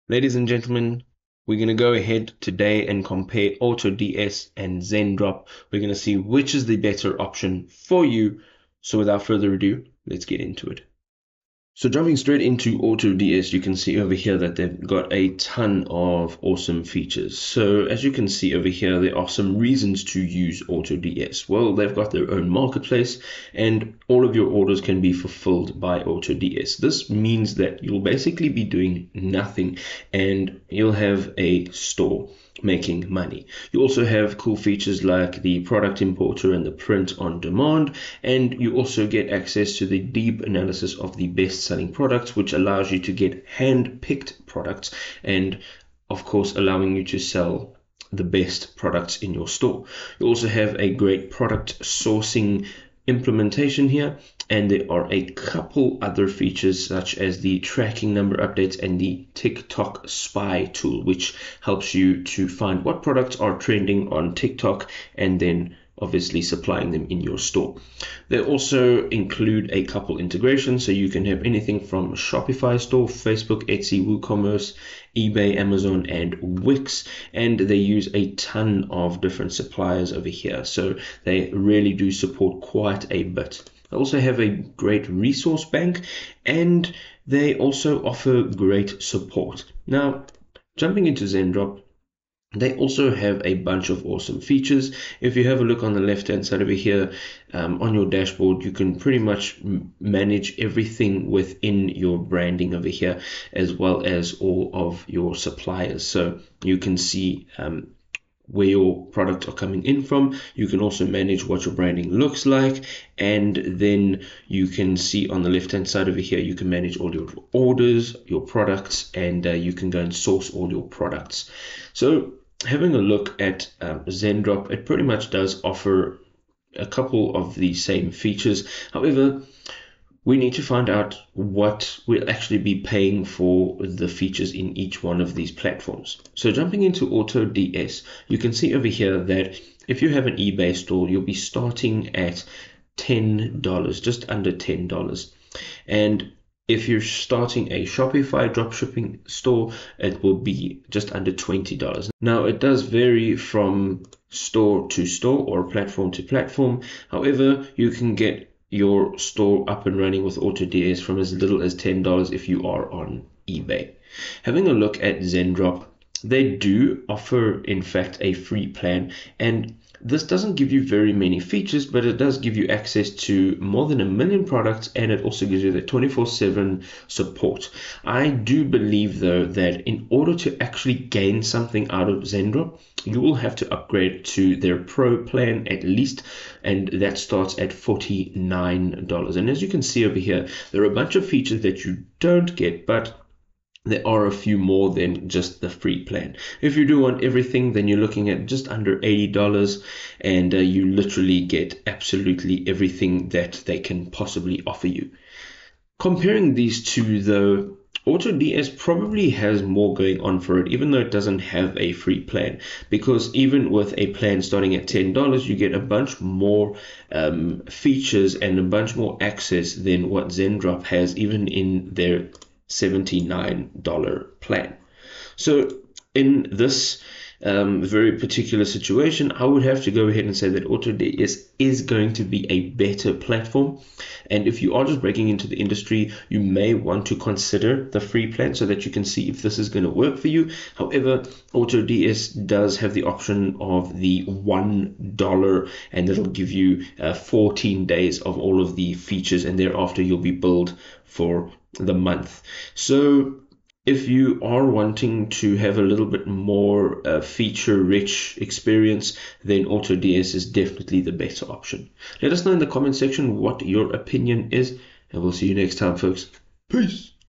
Ladies and gentlemen, we're going to go ahead today and compare AutoDS and Zendrop. We're going to see which is the better option for you. So without further ado, let's get into it. So jumping straight into AutoDS, you can see over here that they've got a ton of awesome features. So as you can see over here, there are some reasons to use AutoDS. Well, they've got their own marketplace and all of your orders can be fulfilled by AutoDS. This means that you'll basically be doing nothing and you'll have a store making money. You also have cool features like the product importer and the print on demand, and you also get access to the deep analysis of the best-selling products, which allows you to get hand-picked products and of course allowing you to sell the best products in your store. You also have a great product sourcing implementation here, and there are a couple other features such as the tracking number updates and the TikTok spy tool, which helps you to find what products are trending on TikTok and then obviously supplying them in your store. They also include a couple integrations, so you can have anything from Shopify store, Facebook, Etsy, WooCommerce, eBay, Amazon, and Wix, and they use a ton of different suppliers over here, so they really do support quite a bit. They also have a great resource bank, and they also offer great support. Now, jumping into Zendrop, they also have a bunch of awesome features. If you have a look on the left hand side over here, on your dashboard, you can pretty much manage everything within your branding over here, as well as all of your suppliers. So you can see where your products are coming in from. You can also manage what your branding looks like, and then you can see on the left hand side over here, you can manage all your orders, your products, and you can go and source all your products. So having a look at Zendrop, it pretty much does offer a couple of the same features. However, we need to find out what we'll actually be paying for the features in each one of these platforms. So jumping into AutoDS, you can see over here that if you have an eBay store, you'll be starting at $10, just under $10. And if you're starting a Shopify dropshipping store, it will be just under $20. Now, it does vary from store to store or platform to platform. However, you can get your store up and running with AutoDS from as little as $10 if you are on eBay. Having a look at Zendrop, they do offer, in fact, a free plan, and this doesn't give you very many features, but it does give you access to more than 1 million products, and it also gives you the 24/7 support. I do believe, though, that in order to actually gain something out of Zendrop, you will have to upgrade to their Pro plan at least, and that starts at $49. And as you can see over here, there are a bunch of features that you don't get, but there are a few more than just the free plan. If you do want everything, then you're looking at just under $80, and you literally get absolutely everything that they can possibly offer you. Comparing these two, though, AutoDS probably has more going on for it, even though it doesn't have a free plan, because even with a plan starting at $10, you get a bunch more features and a bunch more access than what Zendrop has, even in their $79 plan. So in this very particular situation, I would have to go ahead and say that AutoDS is going to be a better platform. And if you are just breaking into the industry, you may want to consider the free plan so that you can see if this is going to work for you. However, AutoDS does have the option of the $1, and it'll give you 14 days of all of the features, and thereafter you'll be billed for the month. So if you are wanting to have a little bit more feature-rich experience, then AutoDS is definitely the better option. Let us know in the comment section what your opinion is, and we'll see you next time, folks. Peace!